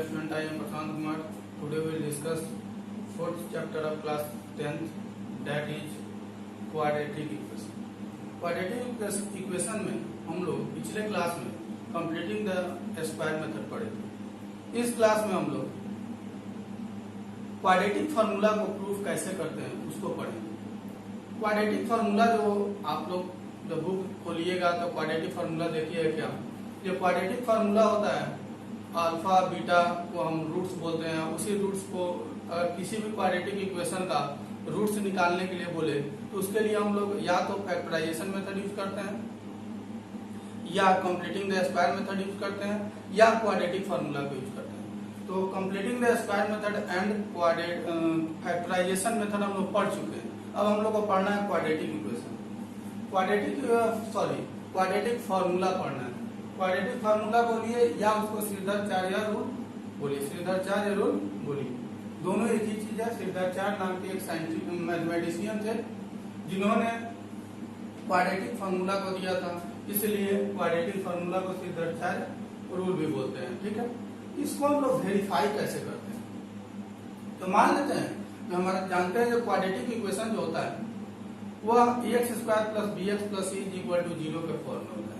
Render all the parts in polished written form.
student, I am Prashant Kumar. Today we will discuss fourth chapter of class 10th, that is quadratic equation. Quadratic equation में हम लोग पिछले class में completing the square method पढ़े थे। इस class में हम लोग क्वाड्रेटिक फार्मूला को प्रूफ कैसे करते हैं उसको पढ़ेंगे। क्वाड्रेटिक फार्मूला जो आप लोग जब बुक खोलिएगा तो क्वाड्रेटिक फार्मूला देखिए क्या। ये क्वाड्रेटिक फार्मूला होता है अल्फा बीटा को हम रूट्स बोलते हैं। उसी रूट्स को किसी भी क्वाड्रेटिक इक्वेशन का रूट्स निकालने के लिए बोले तो उसके लिए हम लोग या तो फैक्टराइजेशन मेथड यूज करते हैं या completing the square method use करते हैं या क्वाड्रेटिक फार्मूला को यूज करते हैं। तो completing the square method and factorisation method हम लोग पढ़ चुके हैं। अब हम लोग को पढ़ना है क्वाड्रेटिक इक्वेशन, क्वाड्रेटिक फार्मूला पढ़ना है। क्वाड्रेटिक फार्मूला बोलिए या उसको श्रीधराचार्य रूल बोलिए, श्रीधराचार्य रूल बोलिए, दोनों एक ही चीज है। श्रीधराचार्य नाम के एक साइंटिफिक मैथमेटिशियन थे जिन्होंने क्वाड्रेटिक फार्मूला को दिया था, इसलिए क्वाड्रेटिक फार्मूला को श्रीधराचार्य रूल भी बोलते हैं। ठीक है, इसको हम लोग वेरीफाई कैसे करते हैं। तो मान लेते हैं कि हमारा जानते हैं जो क्वाड्रेटिक इक्वेशन जो होता है वह x square plus b x plus c is equal to 0 के फॉर्म में होता है।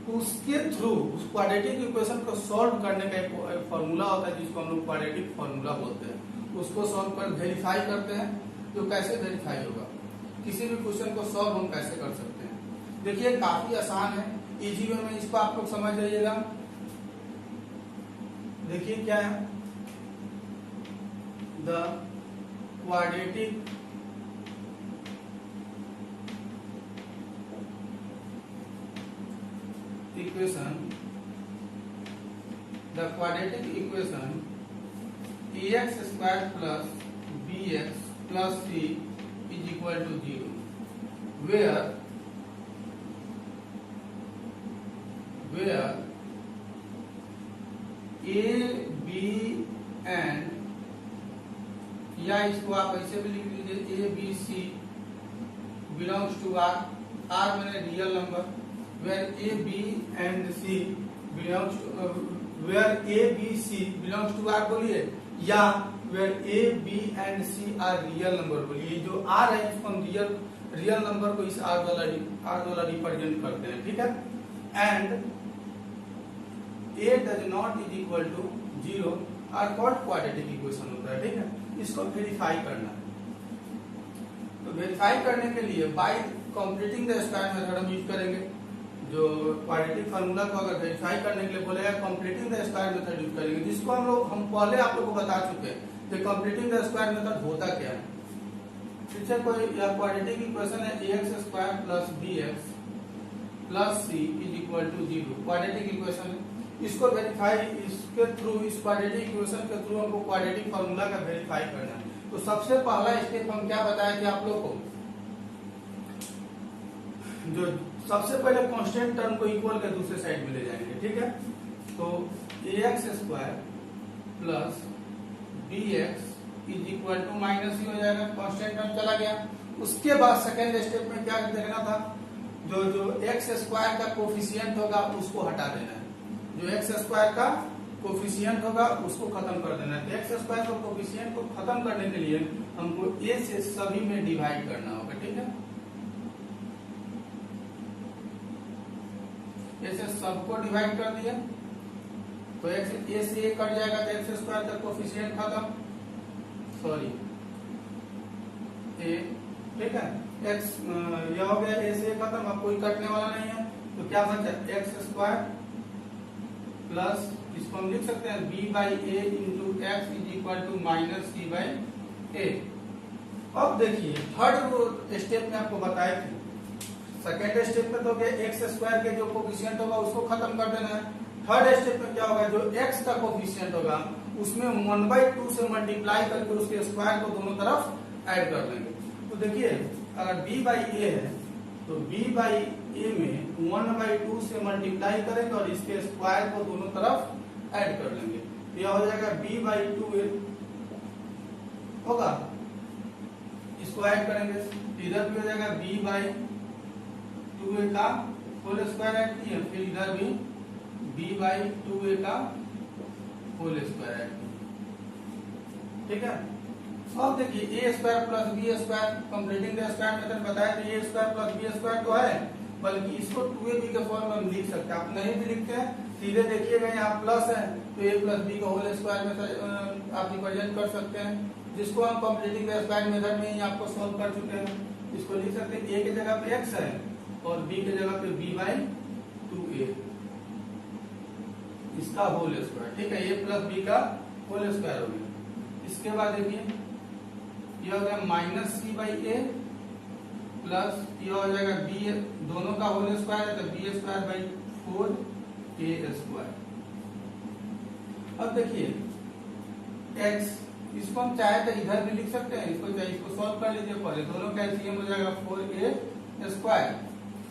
तो उसके थ्रू उस क्वाड्रेटिक इक्वेशन को सॉल्व करने का एक फॉर्मूला होता है जिसको हम लोग क्वाड्रेटिक फॉर्मूला बोलते हैं। उसको सॉल्व कर वेरीफाई करते हैं। तो कैसे वेरीफाई होगा, किसी भी क्वेश्चन को सॉल्व हम कैसे कर सकते हैं। देखिए काफी आसान है, इजी वे में इसको आप लोग समझ जाइएगा। देखिए क्या है, the quadratic equation, the quadratic equation ax square plus bx plus c is equal to 0, where a b and या इसको आप ऐसे भी लिख लीजिए a b c belongs to r, r मैंने real number, where a b and c belongs to where a b c belongs to r बोलिए, या where a b and c are real number बोलिए। जो r है इसको हम real number को इस r वाला रिप्रेजेंट करते हैं। ठीक है, and a does not is equal to 0 are called quadratic equation होता है। ठीक है, इसको वेरीफाई करना है। तो वेरीफाई करने के लिए bye completing the square method हम यूज करेंगे। जो क्वाड्रेटिक फार्मूला को अगर वेरीफाई करने के लिए बोलेगा completing the square method use करेंगे, जिसको हम पहले आप लोगों को बता चुके हैं कि कंप्लीटिंग द स्क्वायर मेथड होता क्या है। ठीक है, कोई क्वाड्रेटिक इक्वेशन है ax square plus bx plus c is equal to 0, quadratic equation है। इसको वेरीफाई इसके थ्रू, इस क्वाड्रेटिक इक्वेशन के थ्रू हमको क्वाड्रेटिक फार्मूला का वेरीफाई करना है। तो सबसे पहला स्टेप हम क्या बताए थे आप लोग को, जो सबसे पहले कांस्टेंट टर्म को इक्वल के दूसरे साइड में ले जाएंगे। ठीक है, तो ax square plus bx is equal to minus ही हो जाएगा, कांस्टेंट टर्म चला गया। उसके बाद सेकेंड स्टेप में क्या देखना था, जो एक्स स्क्वायर का कोफिशिएंट होगा उसको हटा देना है। जो एक्स स्क्वायर का कोफिशिएंट होगा उसको खत्म कर देना है। एक्स स्क्वायर का कोफिशिएंट को खत्म करने के लिए हमको a से सभी में डिवाइड करना होगा। ठीक है, ऐसे सबको डिवाइड कर दिया तो a से a कट जाएगा तो एक्स स्क्वायर का कोफिशिएंट खत्म, सॉरी a। ठीक है, x यह हो गया a से खत्म, अब कोई कटने वाला नहीं है। तो क्या बचा, एक्स स्क्वायर प्लस इसको हम लिख सकते हैं b by a into x is equal to minus c by a. अब देखिए थर्ड स्टेप में आपको बताए थे, सेकेंड स्टेप में तो एक्स स्क्वायर के जो कोफिशिएंट होगा उसको खत्म कर देना है। थर्ड स्टेप में क्या होगा, जो एक्स का कोफिशिएंट होगा उसमें 1/2 से मल्टीप्लाई करके उसके स्क्वायर को दोनों तरफ ऐड कर लेंगे। तो देखिए अगर b बाई ए है तो b बाई ए में 1/2 से मल्टीप्लाई करेंगे और इसके स्क्वायर को दोनों तरफ ऐड कर लेंगे। तो यह हो जाएगा b बाई 2a होगा, इसको ऐड करेंगे इधर भी हो जाएगा b बाई 2a का होल स्क्वायर ऐड किए, फिर इधर भी b बाई 2a का होल स्क्वायर ऐड किए, ठीक है। अब देखिए a square plus b square completing the square method बताया, तो a square plus b square तो है, बल्कि इसको 2ab के फॉर्म में हम लिख सकते हैं। आप नहीं भी लिखते हैं, सीधे देखिएगा यहाँ प्लस है तो a प्लस बी का होल स्क्वायर में आप रिप्रेजेंट कर सकते हैं, जिसको हम कंप्लीटिंग द स्क्वायर मेथड में ही आपको सॉल्व कर चुके हैं। इसको लिख सकते हैं a के जगह पे x है और b के जगह पे b/2a, इसका होल स्क्वायर, ठीक है। a प्लस बी का होल स्क्वायर हो गया। इसके बाद देखिए यह हो गया minus c by a plus यह हो जाएगा बी, दोनों का होल स्क्वायर है तो b square by 4a square. अब देखिए x, इसको हम चाहे तो इधर भी लिख सकते हैं, इसको चाहे इसको सॉल्व कर लीजिए पहले, दोनों का एलसीएम हो जाएगा 4a स्क्वायर,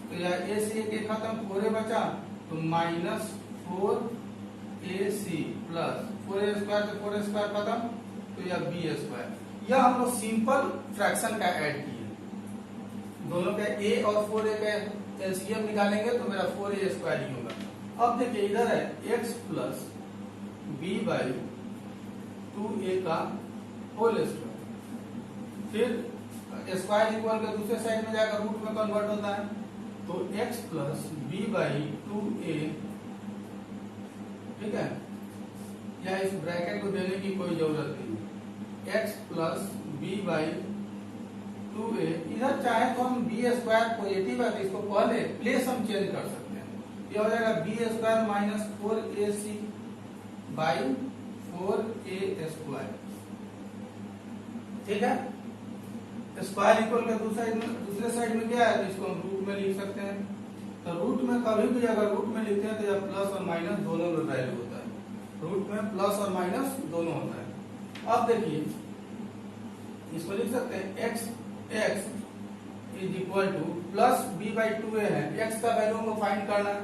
तो यह a से a खत्म 4a बचा तो minus 4ac plus 4a square तो 4a स्क्वायर खत्म तो यह b स्क्वायर। यह हम लोग सिंपल फ्रैक्शन का ऐड किए, दोनों का a और 4a का एलसीएम निकालेंगे तो मेरा 4a स्क्वायर ही होगा। अब देखिए इधर है x प्लस b/2a का होल स्क्वायर, फिर स्क्वायर इक्वल के दूसरे साइड में जाकर रूट में कन्वर्ट होता है, तो x प्लस b/2a, ठीक है, या इस ब्रैकेट को देने की कोई जरूरत नहीं, x प्लस b/2a। इधर चाहे तो हम b स्क्वायर पॉजिटिव है तो इसको पहले प्लेस हम चेंज कर सकते हैं, यह हो जाएगा b square minus 4ac by 4a square, ठीक है। स्क्वायर इक्वल के दूसरे साइड में क्या है तो इसको हम रूट में लिख सकते हैं, तो रूट में कभी भी अगर रूट में लिखते हैं तो यह प्लस और माइनस दोनों में वैल्यू होता है, रूट में प्लस और माइनस दोनों होता है। अब देखिए इसको लिख सकते हैं x is equal two plus b/2a है, x का वैल्यू हमको फाइंड करना है,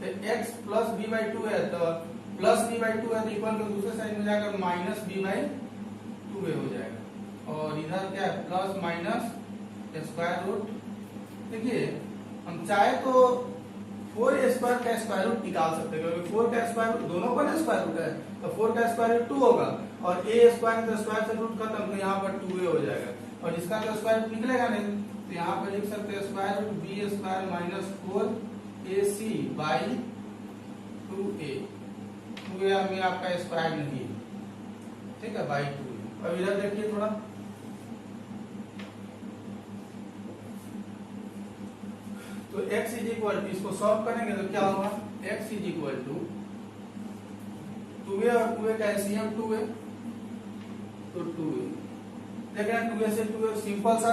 तो x प्लस b/2a है तो प्लस b/2 है तो इक्वल के दूसरे साइड में जाकर माइनस b/2a हो जाएगा, और इधर क्या है प्लस माइनस स्क्वायर रूट। देखिए हम चाहे तो 4a स्क्वायर का स्क्वायर रूट निकाल सकते हैं, क्योंकि 4 का स्क्वायर रूट दोनों का स्क्वायर रूट है तो 4 का स्क्वायर रूट 2 होगा, और a स्क्वायर का स्क्वायर से रूट खत्म तो यहाँ पर 2a हो जाएगा, और इसका तो स्क्वायर रूट निकलेगा नहीं, तो यहाँ पर लिख सकते हैं square root b square minus 4ac by 2a, 2a में आपका स्क्वायर नहीं है, ठीक है, बाई 2a। अब इधर देखिए थोड़ा, तो x इज इक्वल टू, इसको सॉल्व करेंगे तो क्या होगा, x is equal to 2a और 2a का एलसीएम 2a, तो 2a देख रहे हैं, 2a से 2a सिंपल सा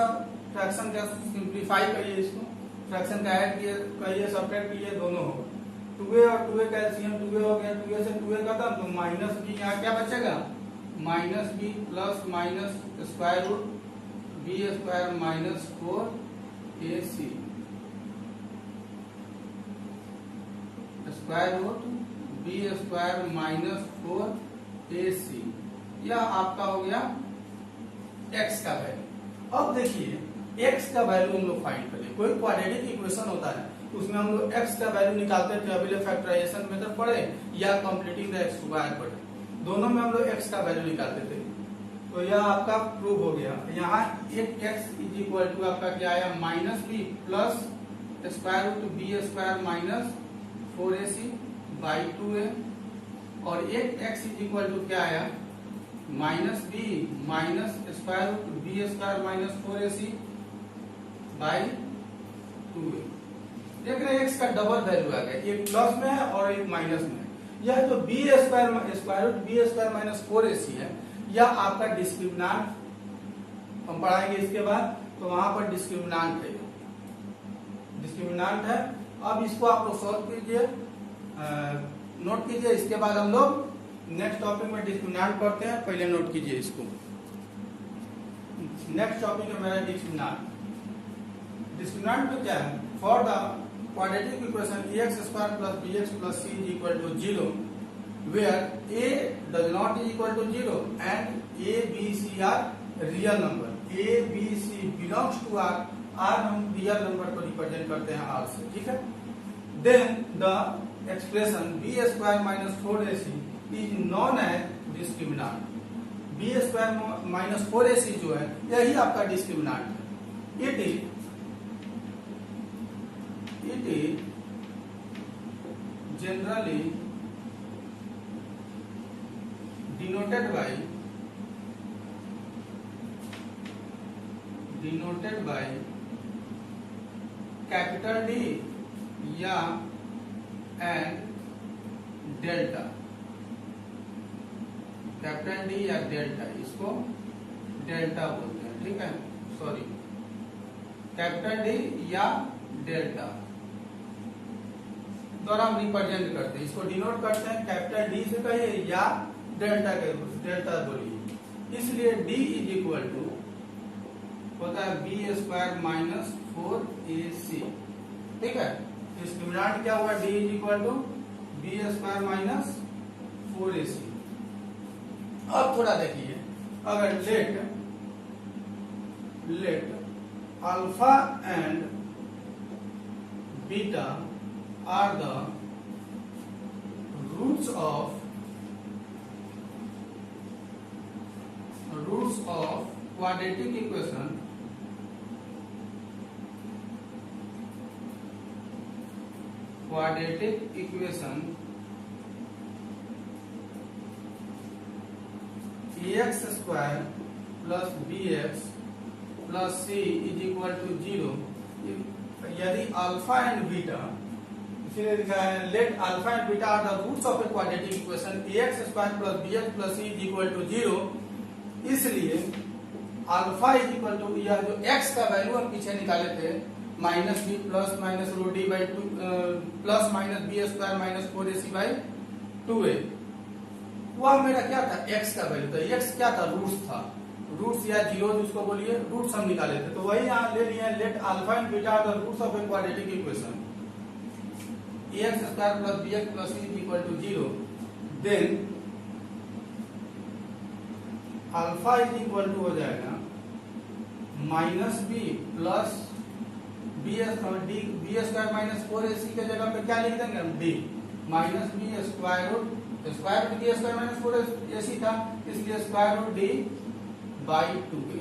फ्रैक्शन का सिंप्लीफाई करिए, इसको फ्रैक्शन का ऐड करिए सब्ट्रैक्ट कीजिए, दोनों होगा 2a और 2a का एलसीएम 2a हो गया, 2a से 2a खत्म तो माइनस b, यहाँ क्या बचेगा minus b plus minus square root b square minus 4ac square root b square minus 4ac, यह आपका हो गया x का वैल्यू। अब देखिए x का वैल्यू हम लोग फाइंड करें, कोई क्वाड्रेटिक इक्वेशन होता है उसमें हम लोग x का वैल्यू निकालते थे, अभी फैक्टराइजेशन मेथड पढ़े या कंप्लीटिंग द स्क्वायर पढ़े, दोनों में हम लोग x का वैल्यू निकालते थे, तो यह आपका प्रूव हो गया। यहाँ एक x इज इक्वल टू आपका क्या आया minus b plus square root b square minus 4ac by 2a, और एक x इज इक्वल टू क्या आया minus b minus square root b square minus 4ac by 2a। देख रहे हैं x का डबल वैल्यू आ गया, एक प्लस में है और एक माइनस में है। यह जो b square square root b square minus 4ac है, यह आपका डिस्क्रिमिनांट हम पढ़ाएंगे इसके बाद, तो वहां पर डिस्क्रिमिनांट है, डिस्क्रिमिनांट है। अब इसको आप लोग सॉल्व कीजिए, नोट कीजिए, इसके बाद हम लोग नेक्स्ट टॉपिक में डिस्क्रिमिनांट पढ़ते हैं, पहले नोट कीजिए इसको। नेक्स्ट टॉपिक है मेरा डिस्क्रिमिनांट। डिस्क्रिमिनांट में क्या है, for the quadratic equation ax square plus bx plus c is equal to 0 where a does not is equal to 0 and a b c are real number, a b c belongs to r, r हम real number को represent करते हैं r से, ठीक है। Then the expression b square minus 4ac is known as discriminant. B square minus 4ac जो है यही आपका डिस्क्रिमिनांट है। It is generally denoted by capital D या एंड डेल्टा, कैपिटल डी या डेल्टा, इसको डेल्टा बोलते हैं, ठीक है, सॉरी, कैपिटल डी या डेल्टा द्वारा हम रिप्रेजेंट करते हैं, इसको डिनोट करते हैं कैपिटल डी से कहिए या डेल्टा के डेल्टा बोलिए। इसलिए डी इज इक्वल टू होता है बी स्क्वायर माइनस 4ac, ठीक है। डिस्क्रिमिनेंट क्या हुआ, D is equal to b square minus 4ac। अब थोड़ा देखिए, अगर let alpha and beta are the roots of quadratic equation ax square plus bx plus c is equal to 0, यदि alpha and beta, इसीलिए लिखा है let alpha and beta are the roots of a quadratic equation ax square plus bx plus c is equal to 0। इसलिए alpha is equal to, यह जो x का value हम पीछे निकाले थे minus b plus minus root D by 2 plus minus b square minus 4ac by 2a, वह मेरा क्या था, x का वैल्यू था। x क्या था, रूट्स था, रूट्स या जीरो जिसको बोलिए, रूट्स हम निकाले थे। तो वही यहाँ ले लिए let alpha and beta the roots of a quadratic equation ax square plus bx plus c is equal to 0, then alpha is equal to हो जाएगा minus b plus b square minus 4ac के जगह पे क्या लिख देंगे हम, D minus b square root b square minus 4ac था, इसलिए square root D by 2a,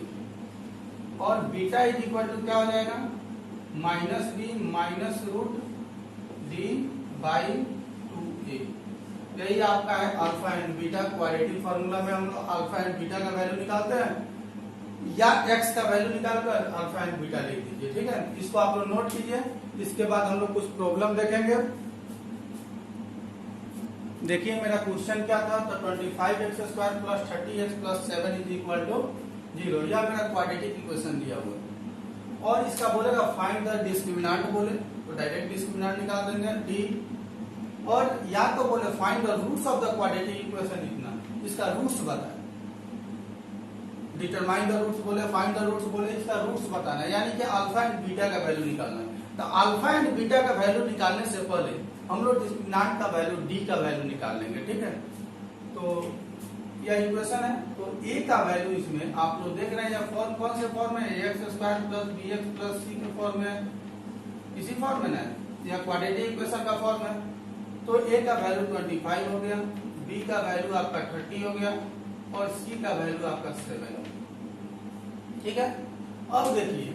और बीटा इज इक्वल टू क्या हो जाएगा, minus b minus root D by 2a। यही आपका है alpha and beta. Quadratic formula में हम लोग अल्फा एंड बीटा का वैल्यू निकालते हैं या एक्स का वैल्यू निकालकर अल्फा एंड बीटा लिख दीजिए, ठीक है। इसको आप लोग नोट कीजिए। इसके बाद हम लोग कुछ प्रॉब्लम देखेंगे। देखिए मेरा क्वेश्चन क्या था, तो 25x square plus 30x plus 7 is equal to 0, यह मेरा क्वाड्रेटिक इक्वेशन दिया हुआ है। और इसका बोलेगा फाइंड द डिस्क्रिमिनेंट, बोले तो डायरेक्ट डिस्क्रिमिनेंट निकाल देंगे डी, और या तो बोले find the roots of the quadratic equation, इतना इसका रूट्स बताए, डिटरमाइन द रूट्स बोले, फाइंड द रूट्स बोले, इसका रूट्स बताना है, यानी कि अल्फा एंड बीटा का वैल्यू निकालना है। तो अल्फा एंड बीटा का वैल्यू निकालने से पहले हम लोग डिस्क्रिमिनेंट का वैल्यू डी का वैल्यू निकाल लेंगे, ठीक है। तो यह इक्वेशन है, तो ए का वैल्यू इसमें आप लोग देख रहे हैं, फॉर्म कौन से फॉर्म में, x square plus bx plus c के फॉर्म में, इसी फॉर्म में ना, यह क्वाड्रेटिक इक्वेशन का फॉर्म है। तो ए का वैल्यू 25 हो गया, बी का वैल्यू आपका 30 हो गया, और सी का वैल्यू आपका 7 हो गया, ठीक है। अब देखिए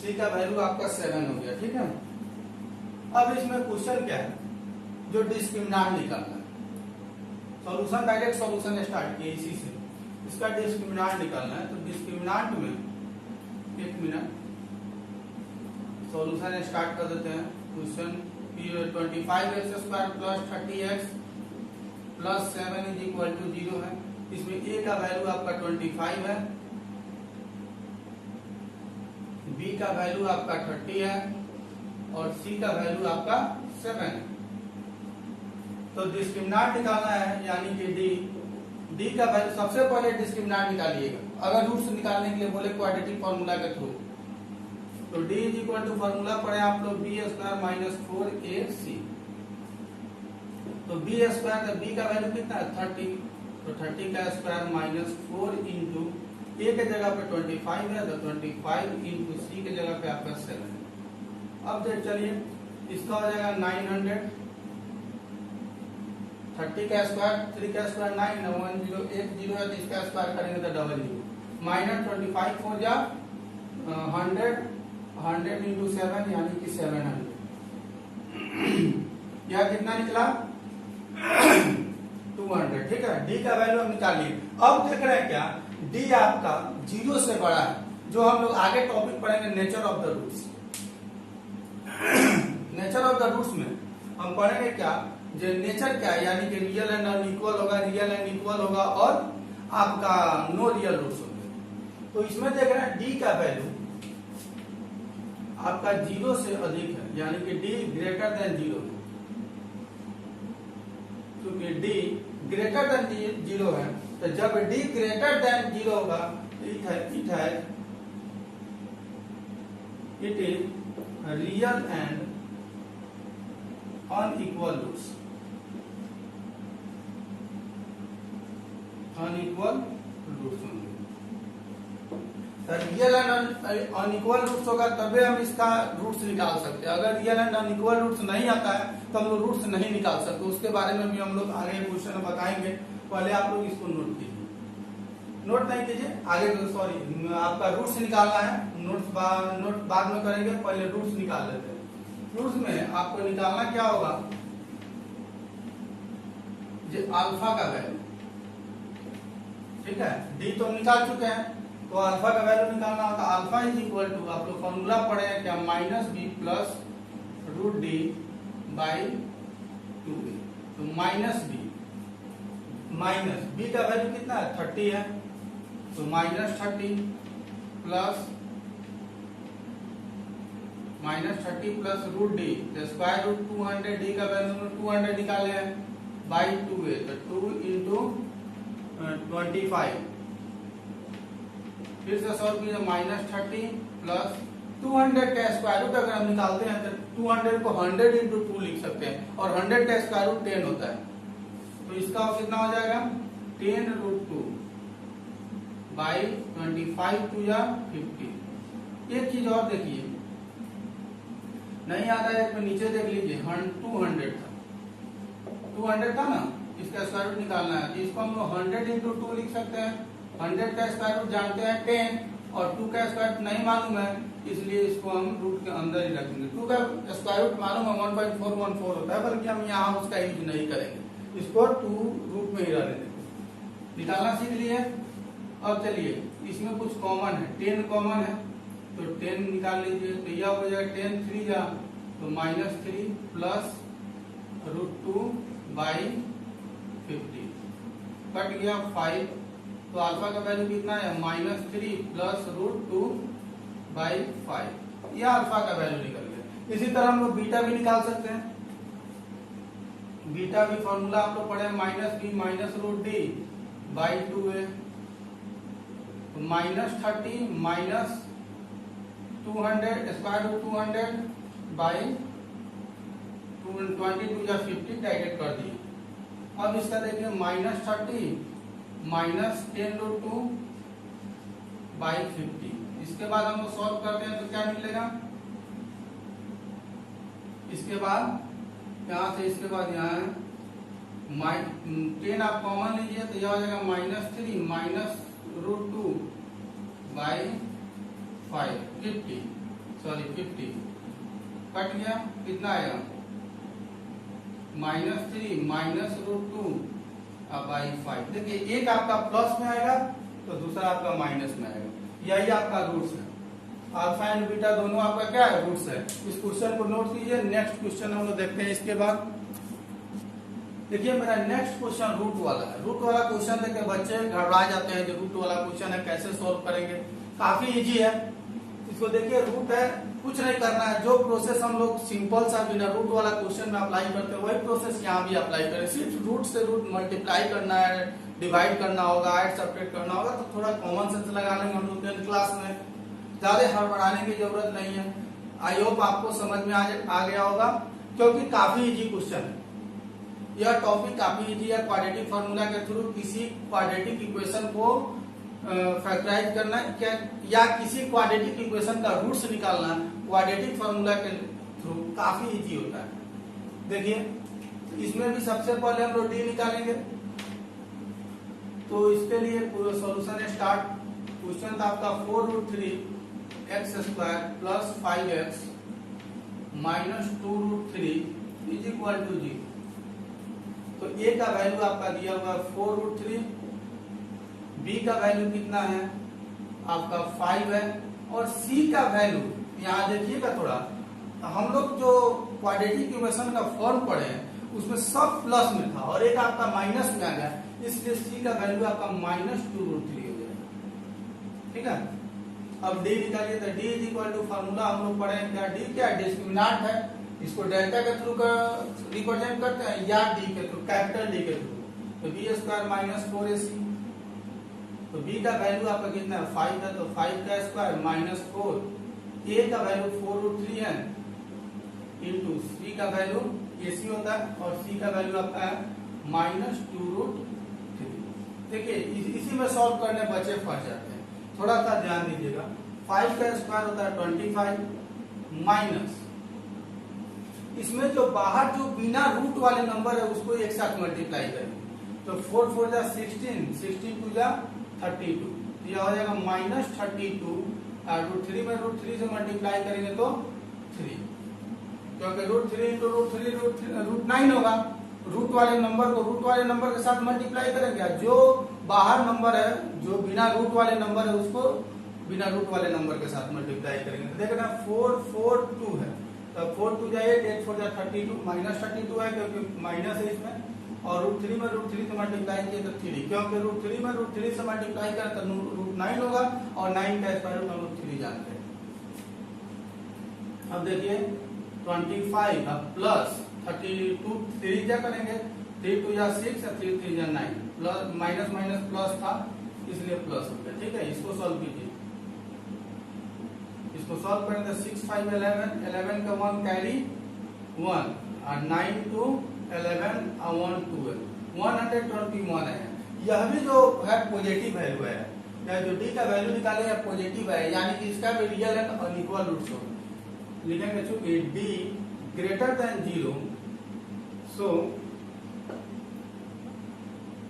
सी का वैल्यू आपका 7 हो गया, ठीक है। अब इसमें क्वेश्चन क्या है, जो डिस्क्रिमिनेंट निकालना है। सॉल्यूशन, डायरेक्ट सॉल्यूशन स्टार्ट किए इसी से, इसका डिस्क्रिमिनेंट निकालना है। तो डिस्क्रिमिनेंट में, एक मिनट, सॉल्यूशन स्टार्ट कर देते हैं। Question 25x square plus 30x plus 7 is equal to 0 है। इसमें a का वैल्यू आपका 25 है, b का वैल्यू आपका 30 है, और c का वैल्यू आपका 7 है। तो डिस्क्रिमिनेंट निकालना है, यानी कि डी का वैल्यू सबसे पहले डिस्क्रिमिनेंट निकालिएगा। अगर रूट्स निकालने के लिए बोले क्वाड्रेटिक फॉर्मूला के थ्रू, तो d is equal to formula पढ़े आप लोग बी स्क्वायर माइनस 4ac। तो बी स्क्वायर, बी का वैल्यू कितना है 30, तो 30 का स्क्वायर माइनस 4 इंटू ए के जगह पे 25 है, तो 25 इंटू सी के जगह पे आपका 7 है। अब देख चलिए, इसका हो जाएगा 900 30 का स्क्वायर 3 का स्क्वायर 9 है, 1 0 1 0 है तो इसका स्क्वायर करेंगे तो डबल 0 माइनस 25 हो जा 100 इंटू 7 यानी कि 700 यह कितना निकला 200। ठीक है, डी का वैल्यू हम निकाल लिए। अब देख रहे हैं क्या डी आपका 0 से बड़ा है, जो हम लोग आगे टॉपिक पढ़ेंगे nature of the roots. Nature of the roots में हम पढ़ेंगे क्या जो नेचर क्या है, यानी कि रियल एंड अनइक्वल होगा, रियल एंड इक्वल होगा और आपका नो रियल रूट्स होंगे। तो इसमें देख रहे हैं डी का वैल्यू आपका 0 से अधिक है, यानी कि डी ग्रेटर देन 0 है। क्योंकि डी ग्रेटर देन 0 है तो जब डी ग्रेटर देन 0 होगा it is real and unequal roots. Unequal roots होंगे तो रियल एंड अनइक्वल रूट्स होगा तभी हम इसका रूट्स निकाल सकते हैं। अगर रियल एंड अनइक्वल रूट्स नहीं आता है तो हम लोग रूट्स नहीं निकाल सकते। उसके बारे में भी हम लोग आगे क्वेश्चन बताएंगे, पहले आप लोग इसको नोट कीजिए। नोट नहीं कीजिए आगे, सॉरी आपका रूट्स निकालना है, नोट बाद में करेंगे, पहले रूट्स निकाल लेते हैं। रूट्स में आपको निकालना क्या होगा जो अल्फा का वैल्यू। ठीक है, डी तो निकाल चुके हैं तो अल्फा का वैल्यू निकालना होता है। अल्फा इज इक्वल टू आप लोग फॉर्मूला पढ़े हैं क्या minus b plus root D by 2a। तो माइनस बी का वैल्यू कितना है 30 है तो minus 30 plus root d square root 200 d का वैल्यू 200 निकाले हैं बाई 2a तो 2 इंटू 25 फिर से सॉल्व कीजिए माइनस 30 प्लस 200 का स्क्वायर रूट अगर हम निकालते हैं तो 200 को 100 इंटू 2 लिख सकते हैं और 100 का स्क्वायर रूट 10 होता है तो इसका कितना हो जाएगा 10 रूट 2 बाई 25 टू या 50। एक चीज और देखिए, नहीं आता है इसमें नीचे देख लीजिए 200 था ना, इसका स्क्वायर रूट निकालना है तो इसको हम लोग 100 इंटू 2 लिख सकते हैं। 100 का स्क्वायर रूट जानते हैं 10 और 2 का स्क्वायर रूट नहीं मालूम है, इसलिए इसको हम रूट के अंदर ही रखेंगे। 2 का स्क्वायर रूट मालूम है 1.414 होता है, बल्कि हम यहाँ उसका यूज नहीं करेंगे, इसको 2 रूट में ही रहने देंगे। निकालना सीख लिए। अब चलिए इसमें कुछ कॉमन है, 10 कॉमन है तो 10 निकाल लीजिए तो यह हो जाएगा 10 3 जा तो -3 प्लस रूट 2 बाई 50 कट गया 5 तो अल्फा का वैल्यू कितना है -3 प्लस रूट 2 बाई 5, यह अल्फा का वैल्यू निकल गया। इसी तरह हम लोग बीटा भी निकाल सकते हैं। बीटा भी फॉर्मूला आप लोग पढ़े -b minus root D by 2a -30 minus 200 square root 200 by 22 या 50 डायरेक्ट कर दिए। अब इसका देखिए -30 माइनस 10 रूट 2 बाई 50। इसके बाद हम लोग सॉल्व करते हैं तो क्या निकलेगा, इसके बाद यहाँ से इसके बाद यहाँ 10 आप कॉमन लीजिए तो यह हो जाएगा -3 माइनस रूट 2 बाई 50 कट गया, कितना आएगा -3 माइनस रूट 2 बाई 5। देखिए एक आपका प्लस में आएगा तो दूसरा आपका माइनस में आएगा, यही आपका रूट्स है। अल्फा एंड बीटा दोनों आपका क्या है रूट्स है। इस क्वेश्चन को नोट कीजिए। नेक्स्ट क्वेश्चन हम लोग देखते हैं। इसके बाद देखिए मेरा नेक्स्ट क्वेश्चन रूट वाला है। रूट वाला क्वेश्चन देख के बच्चे घबरा जाते हैं, जो रूट वाला क्वेश्चन है कैसे सॉल्व करेंगे, काफी इजी है। इसको देखिए रूट है, कुछ नहीं करना है, जो प्रोसेस हम लोग सिंपल सा बिना रूट वाला क्वेश्चन में अप्लाई करते हैं वही प्रोसेस यहाँ भी अप्लाई करें। सिर्फ रूट से रूट मल्टीप्लाई करना है, डिवाइड करना होगा, ऐड सब्ट्रैक्ट करना होगा। तो थोड़ा कॉमन सेंस लगा लेंगे हम लोग 10th क्लास में, ज्यादा हड़बड़ाने की जरूरत नहीं है। आई होप आपको समझ में आ गया होगा, क्योंकि काफी इजी क्वेश्चन है। यह टॉपिक काफी इजी है। क्वाड्रेटिक फार्मूला के थ्रू किसी क्वाड्रेटिक इक्वेशन को फैक्टराइज करना क्या या किसी क्वाड्रेटिक इक्वेशन का रूट्स निकालना क्वाड्रेटिक फार्मूला के थ्रू काफी इजी होता है। देखिए इसमें भी सबसे पहले हम लोग डी निकालेंगे। तो इसके लिए पूरा सॉल्यूशन स्टार्ट। क्वेश्चन था आपका 4√3 x² plus 5x minus 2√3 is equal to 0। तो ए का वैल्यू आपका दिया हुआ है 4√3, बी का वैल्यू कितना है आपका 5 है, और सी का वैल्यू यहाँ देखिएगा थोड़ा, हम लोग जो क्वाड्रेटिक इक्वेशन का फॉर्म पढ़े हैं उसमें सब प्लस में था और एक आपका माइनस में आ गया, इसलिए सी का वैल्यू आपका -2√3 हो जाएगा। ठीक है, अब डी निकालिए। तो d is equal to formula हम लोग पढ़े हैं क्या, डी क्या डिस्क्रिमिनेंट है, इसको डेल्टा के थ्रू रिप्रेजेंट करते हैं या डी के थ्रू, कैपिटल डी के थ्रू। तो b² माइनस 4ac, तो b का वैल्यू आपका कितना है 5 है, तो 5 का स्क्वायर माइनस 4, a का वैल्यू 4√3 है इंटू c का वैल्यू ac होता है और c का वैल्यू आपका है -2√3। देखिए इसी में सॉल्व करने बच्चे फंस जाते हैं, थोड़ा सा ध्यान दीजिएगा। 5 का स्क्वायर होता है 25 माइनस, इसमें जो बाहर जो बिना रूट वाले नंबर है उसको एक साथ मल्टीप्लाई करेंगे। तो 4 4 जा 16, 16 2 जा 32, यह हो जाएगा -32 और √3 में √3 से मल्टीप्लाई करेंगे तो 3, क्योंकि √3 × √9 होगा। रूट वाले नंबर को रूट वाले नंबर के साथ मल्टीप्लाई करेंगे, जो बाहर नंबर है जो बिना रूट वाले नंबर है उसको बिना रूट वाले नंबर के साथ मल्टीप्लाई करेंगे। तो देखना 4 4 2 है, तो 4 2 जा 8, 8 4 जा 32, -32 है क्योंकि माइनस है इसमें, और √3 में √3 से मल्टीप्लाई किए तो 3, क्योंकि √3 में √3 से मल्टीप्लाई करें तो √9 होगा और 9 का स्क्वायर रूट हम लोग 3 जानते हैं। अब देखिए 25 अब प्लस 32, 3 क्या करेंगे, 3 2 जा 6 और 3 3 जा 9, प्लस माइनस माइनस प्लस था इसलिए प्लस हो गया। ठीक है, इसको सॉल्व कीजिए। इसको सॉल्व करें तो 6 5 11, 11 का 1 कैरी 1 और 9 2 11 और 1 12, 121 है। यह भी जो है पॉजिटिव वैल्यू है, या जो डी का वैल्यू निकाले या पॉजिटिव है, यानी कि इसका भी रियल एंड अनइक्वल रूट्स हो। लिखेंगे चूंकि D greater than 0, so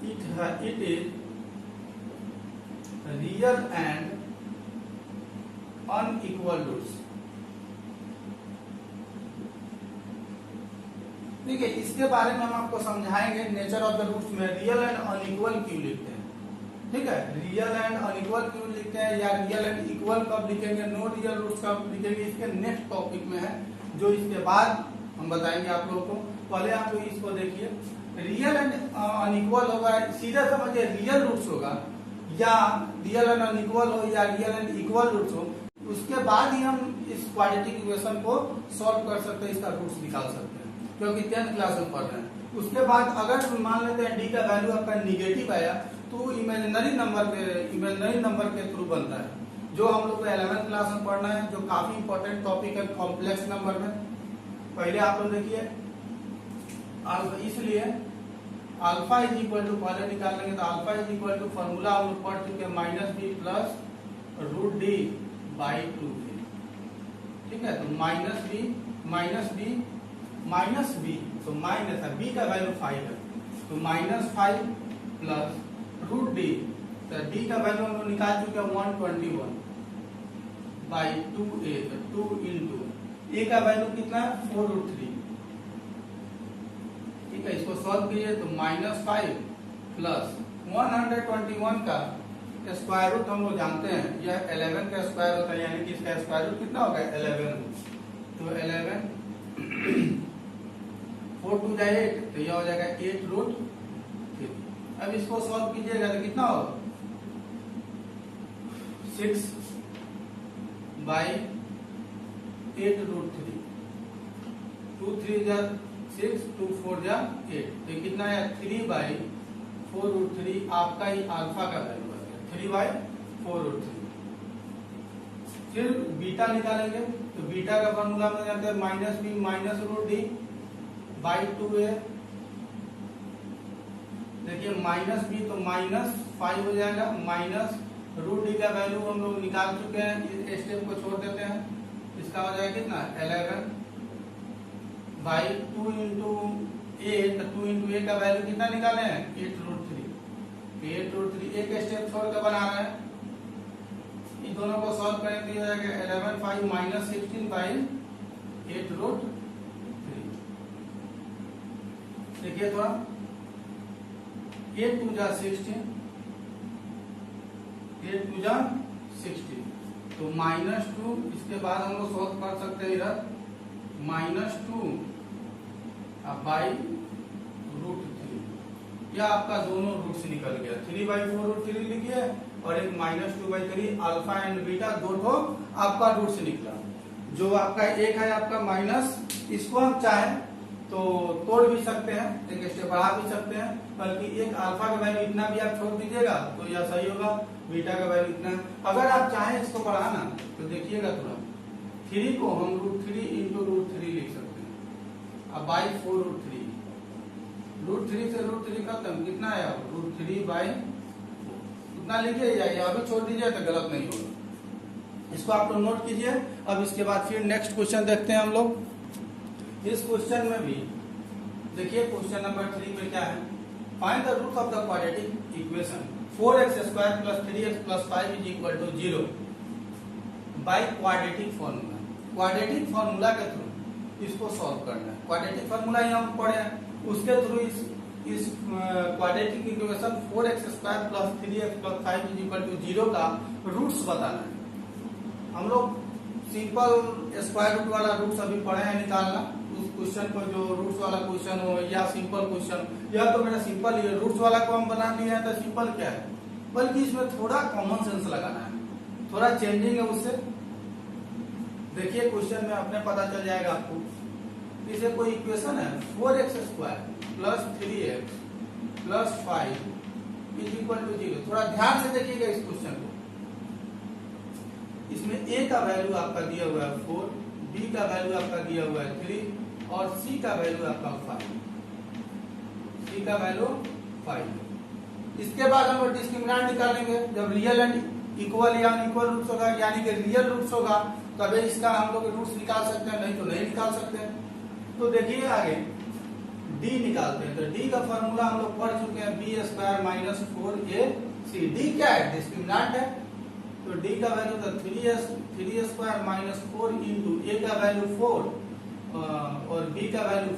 it is real and unequal roots। ठीक है, इसके बारे में हम आपको समझाएंगे नेचर ऑफ द रूट्स में रियल एंड अनइक्वल क्यों लिखते हैं। ठीक है, रियल एंड अनइक्वल क्यों लिखते हैं या रियल एंड इक्वल कब लिखेंगे, नो रियल रूट्स कब लिखेंगे, इसके नेक्स्ट टॉपिक में है जो इसके बाद हम बताएंगे आप लोगों को। पहले आप लोग इसको देखिए, रियल एंड अनइक्वल होगा, सीधा समझिए रियल रूट्स होगा या रियल एंड अनइक्वल हो या रियल एंड इक्वल रूट्स हो, उसके बाद ही हम इस क्वाड्रेटिक इक्वेशन को सॉल्व कर सकते हैं, इसका रूट्स निकाल सकते हैं, क्योंकि 10th क्लास में पढ़ रहे हैं। उसके बाद अगर मान लेते हैं डी का वैल्यू आपका निगेटिव आया तो इमेजिनरी नंबर के थ्रू बनता है, जो हम लोग को 11th क्लास में पढ़ना है, जो काफी इंपॉर्टेंट टॉपिक है कॉम्प्लेक्स नंबर में। पहले आप लोग देखिए, इसलिए अल्फा इज इक्वल टू पहले निकाल लेंगे, तो alpha is equal to formula हम लोग पढ़ चुके हैं -b प्लस √d/2। ठीक है, तो -b तो माइनस है, b का वैल्यू 5 है, तो -5 प्लस √d, तो d का वैल्यू हम लोग निकाल चुके हैं 121/2a, तो 2 इंटू a का वैल्यू कितना है 4√3। ठीक है, इसको सॉल्व कीजिए तो -5 प्लस 121 का स्क्वायर रूट हम लोग जानते हैं, यह 11 का स्क्वायर होता है, यानी कि इसका स्क्वायर रूट कितना होगा 11, तो 11 4 2 जा 8, तो यह हो जाएगा 8√3। अब इसको सॉल्व कीजिएगा तो कितना होगा 6/8√3, 2 3 जा 6, 2 4 जा 8, तो कितना है 3/4√3 आपका ही अल्फा का वैल्यू है 3/4√3। फिर बीटा निकालेंगे, तो बीटा का फॉर्मूला हम जानते हैं -b -√d/2a। देखिए -b तो -5 हो जाएगा, -√d का वैल्यू हम लोग निकाल चुके हैं, इस स्टेप को छोड़ देते हैं, इसका हो जाएगा कितना 11/2 इंटू ए, तो 2 इंटू ए का वैल्यू कितना निकाले हैं 8√3। 8√3 एक स्टेप छोड़ कर बना रहे हैं। इन दोनों को सॉल्व करें तो हो जाएगा 11/5 माइनस 16/8√3। देखिए थोड़ा 8 2 जा 16, 8 2 जा 16, तो -2। इसके बाद हम लोग सॉल्व कर सकते हैं इधर -2 √3। यह आपका दोनों रूट से निकल गया। 3/4√3 लिखिए और एक -2/3 अल्फा एंड बीटा दोनों आपका रूट से निकला। जो आपका एक है आपका माइनस, इसको हम चाहें तो तोड़ भी सकते हैं, एक स्टेप बढ़ा भी सकते हैं, बल्कि एक अल्फा का वैल्यू इतना भी आप छोड़ दीजिएगा तो यह सही होगा। बीटा का वैल्यू इतना, अगर आप चाहें इसको बढ़ाना तो देखिएगा थोड़ा 3 को हम √3 इंटू √3 लिख सकते हैं। अब बाई 4√3, √3 से √3 खत्म, कितना है अब √3/4 उतना लिखिए, या अभी छोड़ दीजिए तो गलत नहीं होगा। इसको आप लोग नोट कीजिए। अब इसके बाद फिर नेक्स्ट क्वेश्चन देखते हैं हम लोग। इस क्वेश्चन में भी देखिए क्वेश्चन नंबर 3 में क्या है, find the root of the quadratic equation 4x² + 3x + 5 = 0 by quadratic formula. Quadratic formula के थ्रू इसको सॉल्व करना है। क्वाड्रेटिक फार्मूला ही हम पढ़े हैं, उसके थ्रू इस क्वाड्रेटिक इक्वेशन 4x² + 3x + 5 = 0 का रूट्स बताना है। हम लोग सिंपल स्क्वायर रूट वाला रूट्स अभी पढ़े हैं निकालना। उस क्वेश्चन को जो रूट्स वाला क्वेश्चन हो या सिंपल क्वेश्चन, यह तो मेरा सिंपल ही है। रूट्स वाला को हम बना लिए हैं तो सिंपल क्या है, बल्कि इसमें थोड़ा कॉमन सेंस लगाना है, थोड़ा चेंजिंग है उससे। देखिए क्वेश्चन में अपने पता चल जाएगा आपको। इसे कोई इक्वेशन है 4x² + 3x + 5 = 0। थोड़ा ध्यान से देखिएगा इस क्वेश्चन को। इसमें a का वैल्यू आपका दिया हुआ है 4, b का वैल्यू आपका दिया हुआ है 3 और c का वैल्यू आपका 5। c का वैल्यू 5। इसके बाद हम लोग डिस्क्रिमिनेंट निकालेंगे। जब रियल एंड इक्वल या अनइक्वल रूट्स होगा, यानी कि रियल रूट्स होगा, तभी इसका हम लोग रूट्स निकाल सकते हैं, नहीं तो नहीं निकाल सकते। तो देखिए आगे d निकालते हैं। तो d का फॉर्मूला हम लोग पढ़ चुके हैं, b² - 4ac। d क्या है, डिस्क्रिमिनेंट है। तो d का वैल्यू था 3² - 4 इंटू a का वैल्यू 4 और b का वैल्यू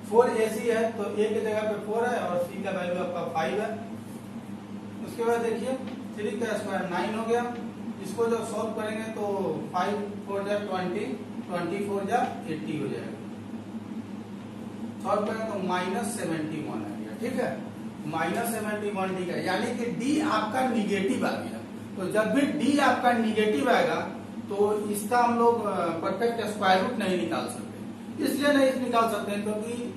4ac है, तो a की जगह पे 4 है और c का वैल्यू आपका 5 है। उसके बाद देखिए 3 का स्क्वायर 9 हो गया। इसको जब सॉल्व करेंगे तो 5 4 जा 20, 24 जा 80 हो जाएगा। सॉल्व करें तो -71 आ गया। ठीक है, -71 d का, यानी कि d आपका निगेटिव आ गया। तो जब भी d आपका निगेटिव आएगा तो इसका हम लोग परफेक्ट स्क्वायर रूट नहीं निकाल सकते। इसलिए नहीं निकाल सकते क्योंकि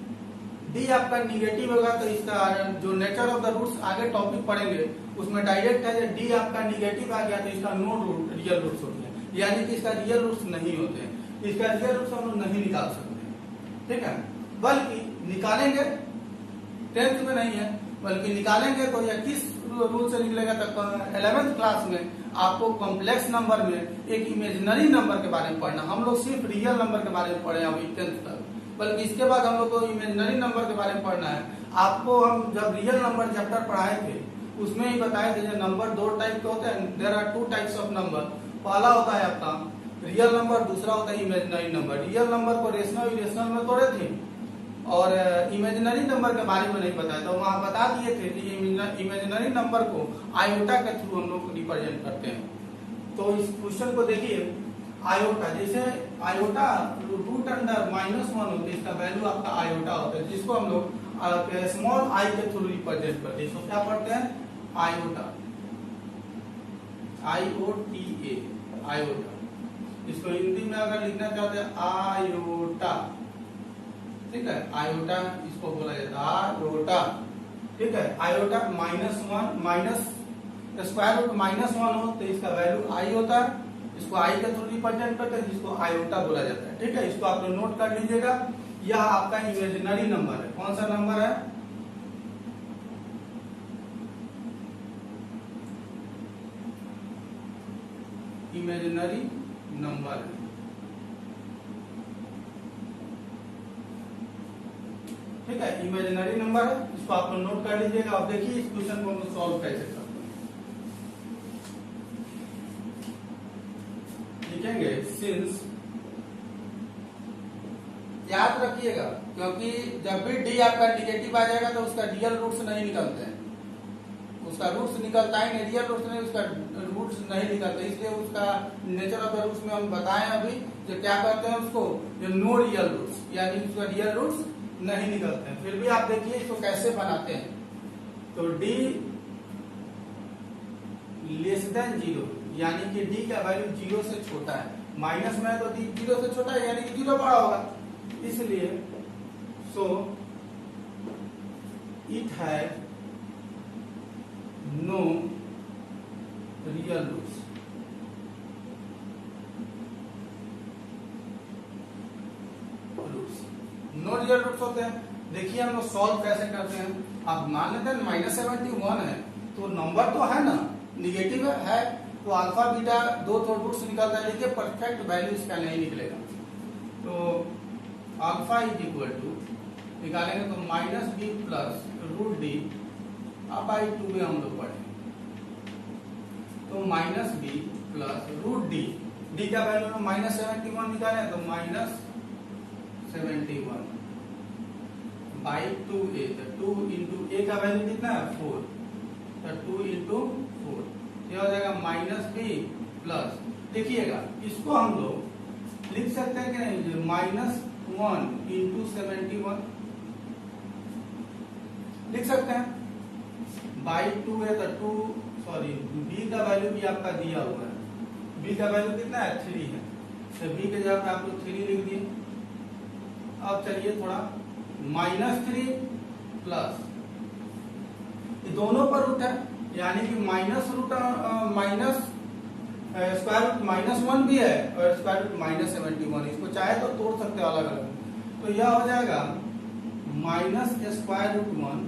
d आपका निगेटिव होगा तो इसका जो नेचर ऑफ द रूट्स आगे टॉपिक पढ़ेंगे उसमें डायरेक्ट है। d आपका निगेटिव आ गया तो इसका नो रूट रियल रूट्स होते हैं, यानी कि इसका रियल रूट्स नहीं होते हैं। इसका रियल रूट्स हम लोग नहीं निकाल सकते। ठीक है, बल्कि निकालेंगे, 10th में नहीं है, बल्कि निकालेंगे तो यह किस रूल से निकलेगा। तक 11th क्लास में आपको कॉम्प्लेक्स नंबर में एक इमेजिनरी नंबर के बारे में पढ़ना। हम लोग सिर्फ रियल नंबर के बारे में पढ़े अभी 10th तक, बल्कि इसके बाद हम लोग को इमेजिनरी नंबर के बारे में पढ़ना है। आपको हम जब रियल नंबर चैप्टर पढ़ाए थे उसमें ही बताए थे नंबर 2 टाइप के होते हैं। There are 2 types of number. पहला होता है आपका रियल नंबर, दूसरा होता है इमेजिनरी नंबर। रियल नंबर को रेशनल इरेशनल में तोड़े थे और इमेजिनरी नंबर के बारे में नहीं बताया, तो वहां बता दिए थे कि इमेजिनरी नंबर को आयोटा के थ्रू हम लोग रिप्रेजेंट करते हैं। तो इस क्वेश्चन को देखिए, आयोटा, जैसे आयोटा रूट अंडर -1 होते हैं, इसका वैल्यू आपका आयोटा होता है, जिसको हम लोग स्मॉल आई के थ्रू रिप्रेजेंट करते हैं। इसको क्या पढ़ते हैं, आयोटा, IOTA, आयोटा। इसको हिंदी में अगर लिखना चाहते हैं आयोटा, ठीक है, आयोटा इसको बोला जाता है आयोटा। ठीक है, आयोटा -1 माइनस स्क्वायर रूट -1 हो तो इसका वैल्यू आई होता है। इसको आई के थ्रू रिप्रेजेंट करते हैं, जिसको आयोटा बोला जाता है। ठीक है, इसको आप लोग नोट कर लीजिएगा। यह आपका इमेजिनरी नंबर है। कौन सा नंबर है, इमेजिनरी नंबर है। ठीक है, इमेजिनरी नंबर है, इसको आप लोग नोट कर लीजिएगा। अब देखिए इस क्वेश्चन को हम सॉल्व कैसे करते हैं। लिखेंगे सिंस, याद रखिएगा क्योंकि जब भी डी आपका निगेटिव आ जाएगा तो उसका रियल रूट्स नहीं निकलते हैं, उसका रूट्स निकलता ही नहीं, रियल रूट्स नहीं, उसका रूट्स नहीं निकलते, इसलिए उसका नेचर ऑफ द रूट्स में हम बताएं अभी जो क्या करते हैं उसको, जो नो रियल रूट्स, यानी उसका रियल रूट्स नहीं निकलते हैं। फिर भी आप देखिए इसको कैसे बनाते हैं। तो डी लेस देन 0, यानी कि डी का वैल्यू 0 से छोटा है, माइनस में है तो डी 0 से छोटा है यानी कि 0 बड़ा होगा, इसलिए so it has no real roots. No real roots होते हैं। देखिए हम लोग सॉल्व कैसे करते हैं। आप मान लेते हैं -71 है तो नंबर तो है ना, निगेटिव है तो अल्फा बीटा दो तो रूट्स निकलता है, देखिए परफेक्ट वैल्यू इसका नहीं निकलेगा। तो अल्फा इज इक्वल टू निकालेंगे तो -b प्लस रूट डी, अब बाई 2 में हम लोग पढ़ेंगे तो -b plus root d, d का वैल्यू में -71 निकालें तो -71 बाई 2a, तो 2 इंटू ए का वैल्यू कितना है 4, तो 2 इंटू 4 ये हो जाएगा -b प्लस, देखिएगा इसको हम लोग लिख सकते हैं कि नहीं, -1 इंटू 71 लिख सकते हैं, बाई 2 है तो 2, सॉरी b का वैल्यू भी आपका दिया हुआ है, b का वैल्यू कितना है 3 है, तो b के जगह पे आप लोग 3 लिख दिए। अब चलिए थोड़ा -3 प्लस, ये दोनों पर रूट है यानी कि minus root minus square root -1 भी है और स्क्वायर रूट -71, इसको चाहे तो तोड़ सकते हो अलग अलग, तो यह हो जाएगा -√1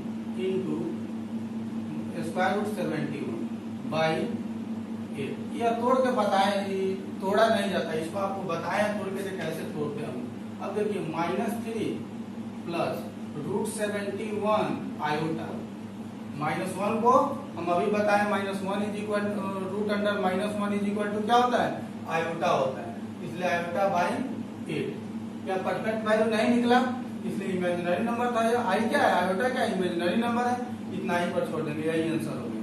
इंटू स्क्वायर रूट 71 बाई 8। यह तोड़ के बताएं, तोड़ा नहीं जाता, इसको आपको बताया तोड़ के कैसे तोड़ते हैं हम। अब देखिए -3 प्लस √71 आयोटा, -1 को हम अभी बताएं -1 is equal root under -1 is equal to क्या होता है आयोटा होता है, इसलिए आयोटा बाई 8। क्या परफेक्ट वैल्यू नहीं निकला, इसलिए इमेजिनरी नंबर था। ये आई क्या है, आयोटा क्या इमेजिनरी नंबर है, इतना ही पर छोड़ देंगे, यही आंसर हो गया।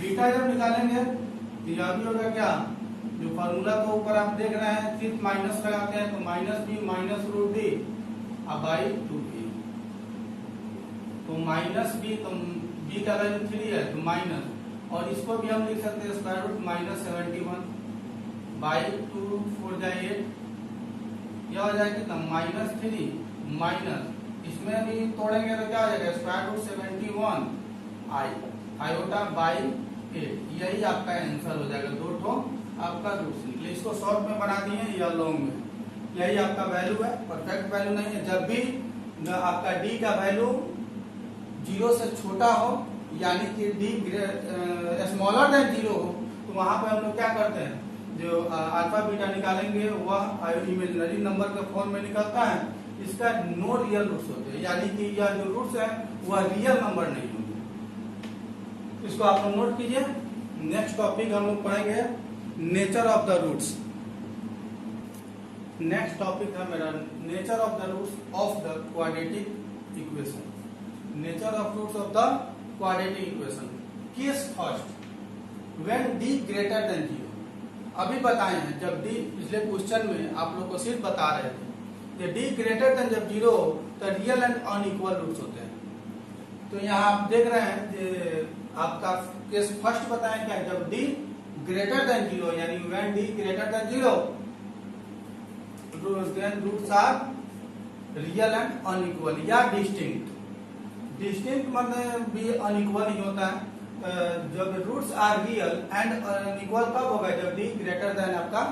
बीटा जब निकालेंगे तो यह भी होगा क्या, जो फार्मूला को ऊपर आप देख रहे हैं सिर्फ माइनस लगाते हैं तो -b माइनस रूट डी अब बाई 2a, तो -b तो b का वैल्यू 3 है तो माइनस, और इसको भी हम लिख सकते हैं स्क्वायर रूट -71 बाई 2 4 जाए 8, यह हो जाएगा कितना -3 माइनस, इसमें भी तोड़ेंगे तो क्या हो जाएगा स्क्वायर रूट 71 आयोटा बाई 8, यही आपका आंसर हो जाएगा। दो ठो आपका रूट्स निकले, इसको शॉर्ट में बना दिए या लॉन्ग में, यही आपका वैल्यू है, परफेक्ट वैल्यू नहीं है। जब भी आपका डी का वैल्यू 0 से छोटा हो यानी कि डी स्मॉलर देन 0 हो तो वहां पे हम लोग क्या करते हैं, जो अल्फा बीटा निकालेंगे वह इमेजिनरी नंबर के फॉर्म में निकलता है, इसका नो रियल रूट्स होते हैं, यानी कि यह जो रूट्स है वह रियल नंबर नहीं होंगे। इसको आप लोग नोट कीजिए। नेक्स्ट टॉपिक हम लोग पढ़ेंगे nature of the roots. Next topic है मेरा nature of the roots of the quadratic equation. Nature of roots of the quadratic equation. Case first when d greater than 0। अभी बताए हैं जब डी, पिछले क्वेश्चन में आप लोग को सिर्फ बता रहे थे कि डी ग्रेटर देन जब 0 हो तो रियल एंड अनइक्वल रूट्स होते हैं। तो यहाँ आप देख रहे हैं कि आपका केस फर्स्ट बताया क्या, जब डी ग्रेटर देन 0 यानी when d greater than 0 then roots are real and unequal या डिस्टिंक्ट। डिस्टिंक्ट मतलब भी अनइक्वल ही होता है। जब roots are real and unequal कब होगा, जब डी ग्रेटर देन आपका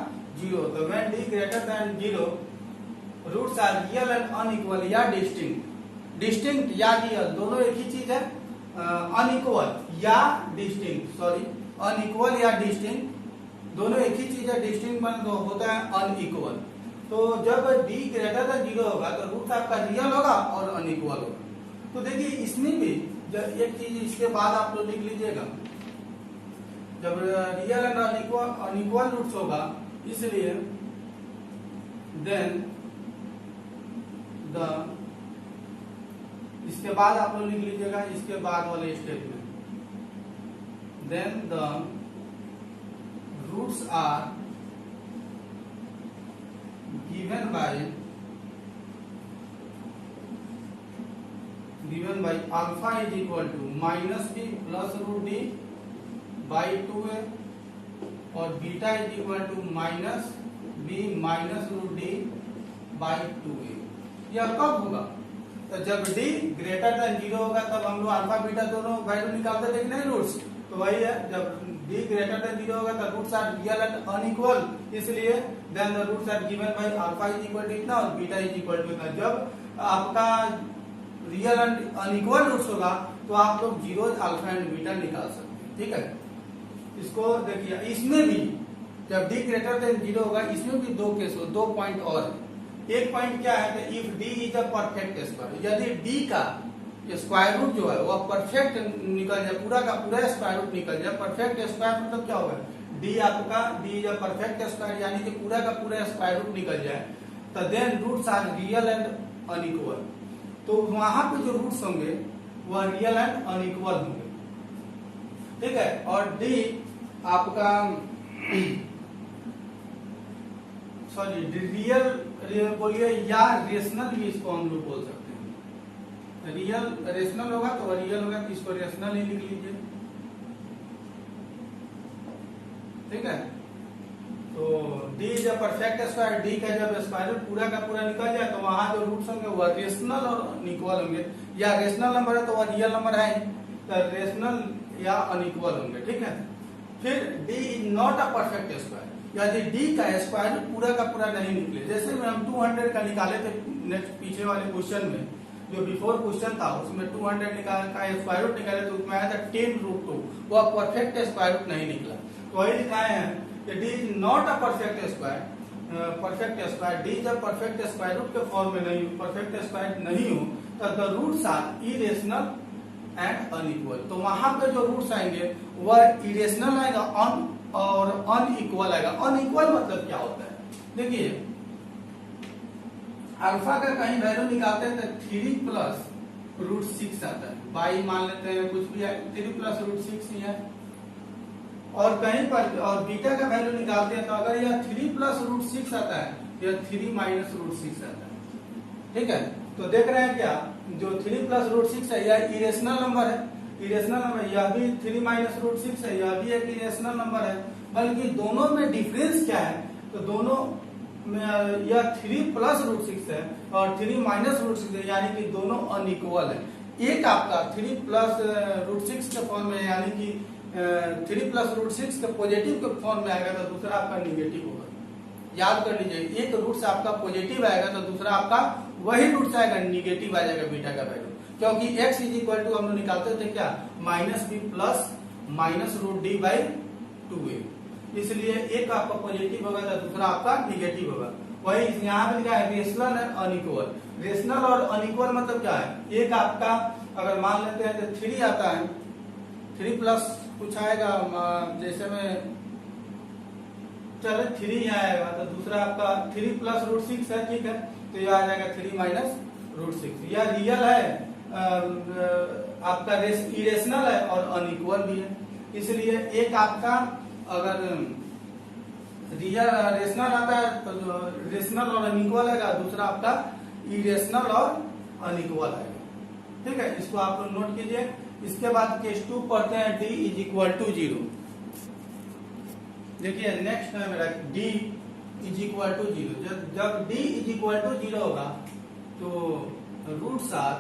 0। तो when d greater than 0 roots are real and unequal या डिस्टिंक्ट। डिस्टिंक्ट या रियल दोनों एक ही चीज है, अनइक्वल या डिस्टिंक्ट, सॉरी अनइक्वल या डिस्टिंक्ट दोनों एक ही चीज है। डिस्टिंक्ट मतलब होता है अनइक्वल। तो जब डी ग्रेटर देन 0 होगा तो रूट आपका रियल होगा और अनइक्वल होगा। तो देखिए इसमें भी जब एक चीज इसके बाद आप लोग लिख लीजिएगा, जब रियल एंड अनइक्वल रूट्स होगा इसलिए देन द, इसके बाद आप लोग लिख लीजिएगा इसके बाद वाले statement, then the roots are given by alpha is equal to minus b plus root D by 2a और beta is equal to minus b minus root D by 2a। यह कब होगा? तो जब d ग्रेटर देन 0 होगा तब हम लोग अल्फा बीटा दोनों वैल्यू निकालते थे कि नहीं रूट्स, तो वही है, जब d ग्रेटर देन 0 होगा तब roots are real and unequal, इसलिए then the roots are given by alpha is equal to इतना और बीटा इज इक्वल टू इतना। जब आपका रियल एंड अनइक्वल रूट्स होगा तो आप लोग जीरो अल्फा एंड बीटा निकाल सकते हैं, ठीक है। इसको देखिए, इसमें भी जब d ग्रेटर देन 0 होगा इसमें भी दो केस हो, 2 पॉइंट और है। एक पॉइंट क्या है कि if d is a perfect square, यदि d का स्क्वायर रूट जो है वह परफेक्ट निकल जाए, पूरा का पूरा स्क्वायर रूट निकल जाए। परफेक्ट स्क्वायर मतलब क्या होगा? d आपका d is a perfect square यानी कि पूरा का पूरा स्क्वायर रूट निकल जाए, तो then roots are real and unequal. तो वहां पे जो रूट्स होंगे वह रियल एंड अनइक्वल होंगे, ठीक है। और d आपका सॉरी रियल बोलिए या रेशनल भी इसको हम लोग बोल सकते हैं। रियल रेशनल होगा तो रियल होगा, तो इसको रेशनल ही लिख लीजिए, ठीक है। तो d जब परफेक्ट स्क्वायर, d का जब स्क्वायर रूट पूरा का पूरा निकल जाए तो वहां जो रूट्स होंगे वह रेशनल और अनइक्वल होंगे। या रेशनल नंबर है तो वह रियल नंबर है, तो रेशनल या अनइक्वल होंगे, ठीक है। फिर d is not a perfect square, यदि d का स्क्वायर रूट पूरा का पूरा नहीं निकले। जैसे में हम 200 का निकाले थे नेक्स्ट पीछे वाले क्वेश्चन में, जो बिफोर क्वेश्चन था उसमें 200 का स्क्वायर रूट निकाले तो उसमें आया था 10√2, वह परफेक्ट स्क्वायर रूट नहीं निकला। तो वही लिखाए हैं कि d is not a perfect square, d जब परफेक्ट स्क्वायर रूट के फॉर्म में नहीं, परफेक्ट स्क्वायर नहीं हो तो the roots are irrational and unequal. तो वहां पे जो रूट्स आएंगे वह इरेशनल आएगा और अनइक्वल आएगा। अनइक्वल मतलब क्या होता है? देखिए अल्फा का कहीं वैल्यू निकालते हैं तो 3 प्लस रूट 6 आता है, बाई मान लेते हैं कुछ भी है, 3 प्लस रूट 6 ही है। और कहीं पर और बीटा का वैल्यू निकालते हैं तो अगर यह 3 प्लस रूट 6 आता है, यह 3 माइनस रूट 6 आता है, ठीक है। तो देख रहे हैं क्या, जो 3 प्लस रूट 6 है यह इरेशनल नंबर है, इरेशनल नंबर, यह भी 3 माइनस रूट 6 है, यह भी एक इरेशनल नंबर है। बल्कि दोनों में डिफरेंस क्या है? तो दोनों में यह 3 प्लस रूट 6 है और 3 माइनस रूट 6 है, यानी कि दोनों अनइक्वल है। एक आपका 3 प्लस रूट 6 के फॉर्म में, यानी कि 3 प्लस रूट 6 के पॉजिटिव के फॉर्म में आएगा तो दूसरा आपका निगेटिव होगा। याद कर लीजिए, एक रूट से आपका पॉजिटिव आएगा तो दूसरा आपका वही रूट से आएगा निगेटिव आ जाएगा बीटा का वैल्यू, क्योंकि x इज इक्वल टू हम लोग निकालते थे क्या, minus b plus minus root D by 2a। इसलिए एक आपका पॉजिटिव होगा तो दूसरा आपका निगेटिव होगा। वही यहाँ पे लिखा है रेशनल एंड अनइक्वल। रेशनल और अनइक्वल मतलब क्या है? एक आपका अगर मान लेते हैं तो 3 आता है, 3 प्लस कुछ आएगा, जैसे में चले 3 यहाँ आएगा तो दूसरा आपका 3 प्लस रूट 6 है, ठीक है, तो यह आ जाएगा 3 माइनस रूट 6। यह रियल है, आपका इरेशनल है और अनइक्वल भी है। इसलिए एक आपका अगर रियल रेशनल आता है तो रेशनल और अनइक्वल आएगा, दूसरा आपका इरेशनल और अनइक्वल आएगा, ठीक है। इसको आप लोग नोट कीजिए। इसके बाद केस 2 पढ़ते हैं, d इज इक्वल टू 0। देखिए नेक्स्ट है मेरा d इज इक्वल टू 0। जब d इज इक्वल टू 0 होगा तो roots are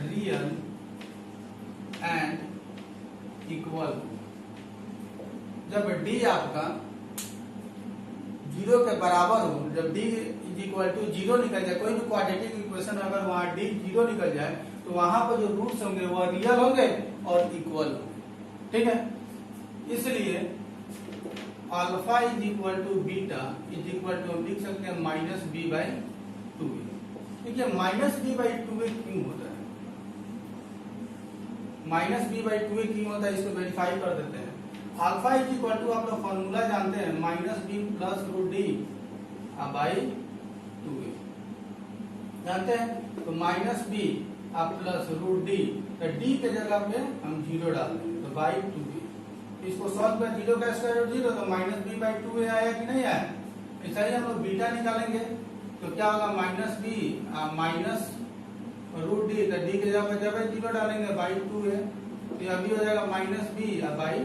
real and equal. जब d आपका 0 के बराबर हो, जब d इज इक्वल टू 0 निकल जाए, कोई भी क्वाड्रेटिक इक्वेशन अगर वहां d 0 निकल जाए तो वहां पर जो रूट्स होंगे वह रियल होंगे और इक्वल होंगे, ठीक है। इसलिए alpha is equal to beta is equal to हम लिख सकते हैं माइनस बी बाई 2a। देखिए माइनस बी बाई 2a क्यों होता है, माइनस बी बाई 2a क्यों होता है, इसको वेरीफाई कर देते हैं। अल्फा इज इक्वल टू आप लोग फॉर्मूला जानते हैं, minus b plus root D by 2a जानते हैं। तो माइनस बी आप प्लस रूट डी, तो डी के जगह पे हम 0 डाल देंगे, तो बाई 2a। इसको सॉल्व कर, 0 का स्क्वायर रूट 0, तो माइनस बी बाई 2a आया कि नहीं आया। ऐसा ही हम लोग बीटा निकालेंगे, तो क्या होगा minus b minus root d, तो डी के जगह जब 0 डालेंगे बाई 2a, तो अभी हो जाएगा माइनस बी बाई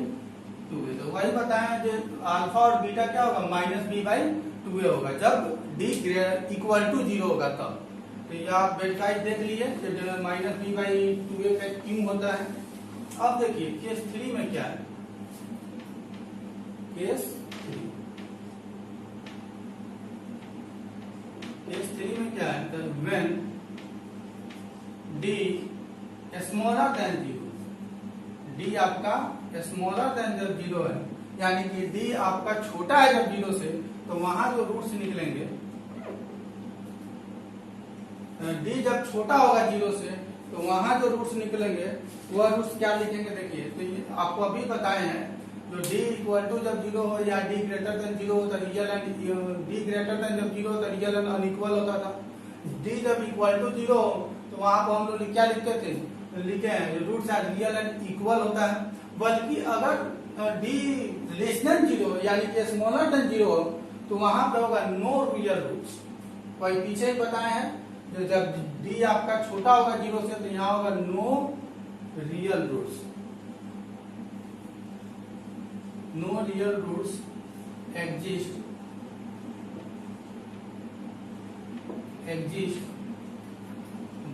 2a। तो वही बताएं जो अल्फा और बीटा क्या होगा, माइनस बी बाई 2a होगा जब डी इक्वल टू 0 होगा तब। तो ये आप वेरीफाई देख लीजिए माइनस बी बाई 2a का क्यों होता है। अब देखिए केस 3 में क्या है, केस 3 में क्या है, तो when D smaller than 0, D आपका स्मॉलर देन जब 0 है, यानी कि डी आपका छोटा है जब 0 से, तो वहां जो रूट्स निकलेंगे, डी जब छोटा होगा 0 से, तो वहां जो रूट्स निकलेंगे वह रूट्स क्या लिखेंगे। देखिए तो ये आपको अभी बताए हैं, जो डी इक्वल टू जब 0 हो या डी ग्रेटर देन 0 हो, तो real and D greater then जब 0 हो तो रियल एंड अनइक्वल होता था। डी जब इक्वल टू 0 हो तो वहां पर हम लोग क्या लिखते थे, लिखे हैं roots are real and equal होता है। बल्कि अगर डी लेस देन 0 यानी कि स्मॉलर देन 0 हो, तो वहां पर होगा नो रियल रूट्स। वही पीछे ही बताए हैं, जो जब डी आपका छोटा होगा 0 से, तो यहाँ होगा no real roots, no real roots exist